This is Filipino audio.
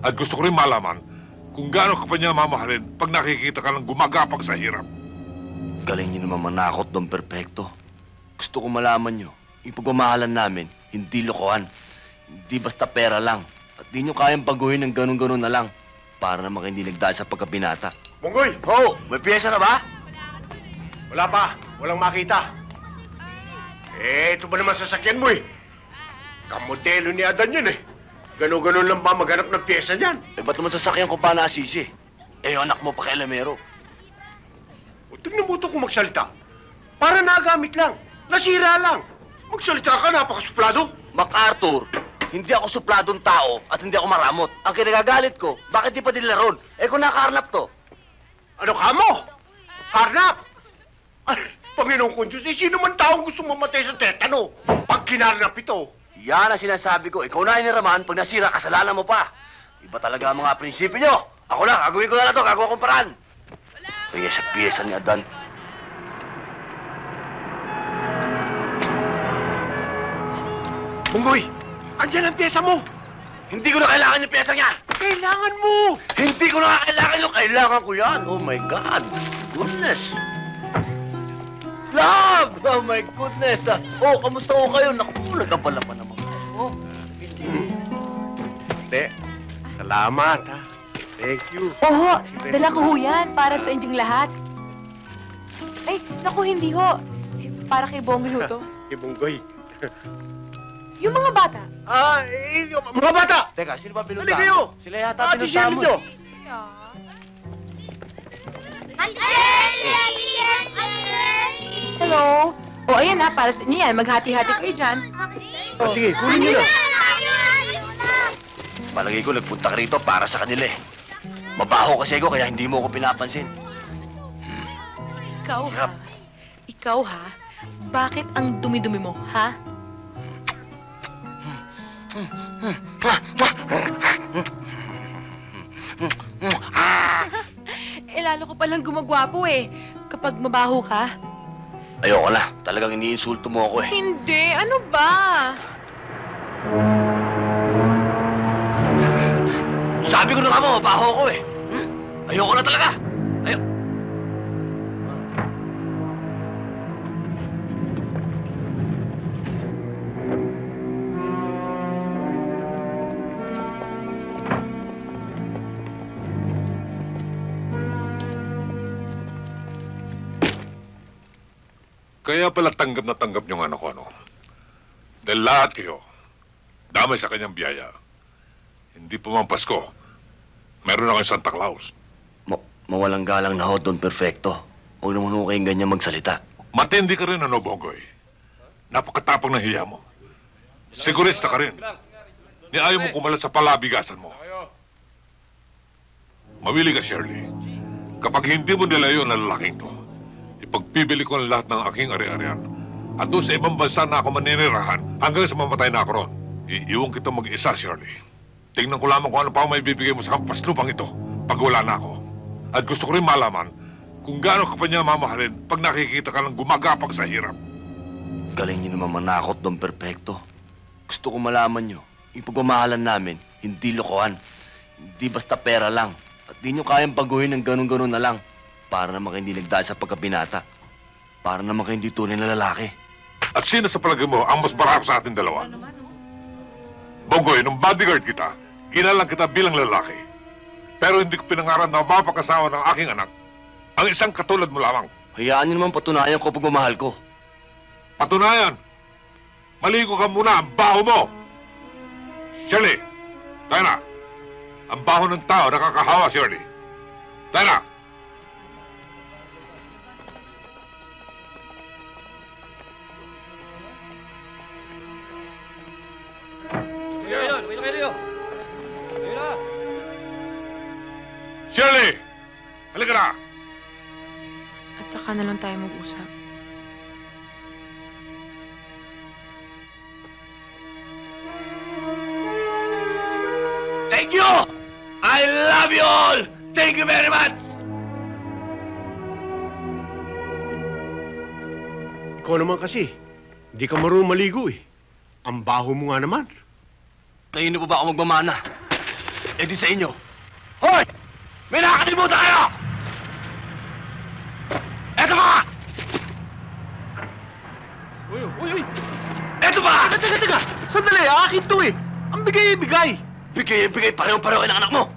At gusto ko rin malaman kung gaano ka pa niya mamahalin pag nakikita ka lang gumagapang sa hirap. Galing niyo naman manakot, Don Perfecto. Gusto ko malaman niyo, yung pagmamahalan namin, hindi lokohan. Hindi basta pera lang. At di niyo kayang baguhin ng ganun-ganun na lang para naman hindi nagdahil sa pagkabinata. Bonggoy! Oh, may piyesa na ba? Wala pa. Walang makita. Ito ba naman sasakyan mo eh? Kamodelo ni Adan yun eh. Ganon-ganon lang ba maghanap ng pyesa niyan? Eh, ba't naman sasakyan ko pa naasisi? Eh, yung anak mo pa kay Lamero. O, tignan mo ito kung magsalita. Para nagamit lang. Nasira lang. Magsalita ka, napakasuplado. MacArthur, hindi ako supladong tao at hindi ako maramot. Ang kinagagalit ko, bakit di pa dilaron? Eh, kung nakaharnap to. Ano ka mo? Karnap! Ay, Panginoon kong Diyos, eh, sino man taong gusto mamatay sa tetano? Pag kinarnap ito. Yan ang sinasabi ko. Ikaw na iniraman, pag nasira, kasalanan mo pa. Iba talaga ang mga prinsipyo nyo. Ako na, gagawin ko na to, gagawa kong paraan. Kaya sa piyesa ni Adan. Bunggoy, andyan ang pyesa mo. Hindi ko na kailangan yung piyesa niya. Kailangan mo. Hindi ko na kailangan yung kailangan ko yan. Oh my God. Goodness. Love! Oh my goodness. Oh, kamusta ko kayo? Naku, nagkabala pa naman. Oh. Hindi. Salamat, ha. Thank you. Oo, dala ko ho yan para sa inyong lahat. Ay, naku, hindi ho. Eh, para kay Bongoy ho to. Kay Bunggoy. Yung mga bata. Mga bata! Teka, sino ba pinunta? Halika kayo! Sila yata Ate pinunta Shirley mo. nyo! Hello? O, ayan na, para sa inyo yan. Maghati-hati kayo dyan. Sige, kunin nyo na. Palagay ko, nagpunta ka rito para sa kanila eh. Mabaho kasi ako, kaya hindi mo ako pinapansin. Ikaw, ha? Hirap. Ikaw, ha? Bakit ang dumi-dumi mo, ha? Eh, lalo ka palang gumagwapo eh. Kapag mabaho ka. Ayoko na. Talagang iniinsulto mo ako eh. Hindi, ano ba? Sabi ko na nga mo, mabaho ako eh. Ayoko na talaga. Kaya pala tanggap na tanggap niyong anak ko, ano? Dahil lahat kayo, damay sa kanyang biyaya. Hindi pa man Pasko, meron na kayong Santa Claus. Mawalang galang na ho, Don Perfecto. Huwag naman ho kayong ganyan magsalita. Matindi ka rin, ano, Bongoy? Napakatapang ng hiya mo. Sigurista ka rin. Ni ayaw mo kumalas sa palabigasan mo. Mawili ka, Shirley. Kapag hindi mo nilayo ang lalaking to, ipagpibili ko ang lahat ng aking ari-arian. At doon sa ibang bansa na ako maninirahan hanggang sa mamatay na ako ron. Iiwan kita mag-isa, Shirley. Tingnan ko lamang kung ano pa ang may bibigay mo sa kampaslupang ito pag wala na ako. At gusto ko rin malaman kung gaano ka pa niya mamahalin pag nakikita ka lang gumagapang sa hirap. Galing niyo naman manakot, Don Perfecto. Gusto ko malaman niyo, yung pagmamahalan namin, hindi lokohan. Hindi basta pera lang. At di niyo kayang baguhin ng ganun-ganun na lang para naman hindi nagdahil sa pagkabinata. Para naman hindi tunay na lalaki. At sino sa palagay mo ang mas barako sa ating dalawa? Bongoy, nung bodyguard kita, ginalang kita bilang lalaki. Pero hindi ko pinangarap na mapakasawa ng aking anak. Ang isang katulad mo lamang. Hayaan niyo naman patunayan ko pagmamahal ko. Patunayan! Maligo ka muna ang baho mo! Shirley! Tayo na! Ang baho ng tao nakakahawa, Shirley. Tayo na! Shirley! Halika na! At saka na lang tayo mag-usap. Thank you! I love you all! Thank you very much! Ikaw naman kasi, hindi ka marunong maligo eh. Ang baho mo nga naman. Kayo na po ba ako magmamana? Eh di sa inyo. Hoy! May nakakalimutan kayo! Eto ba? Uy! Eto ba? Teka! Sandali, akin to eh! Ang bigay-bigay! Bigay pareho-pareho kayo ng anak mo.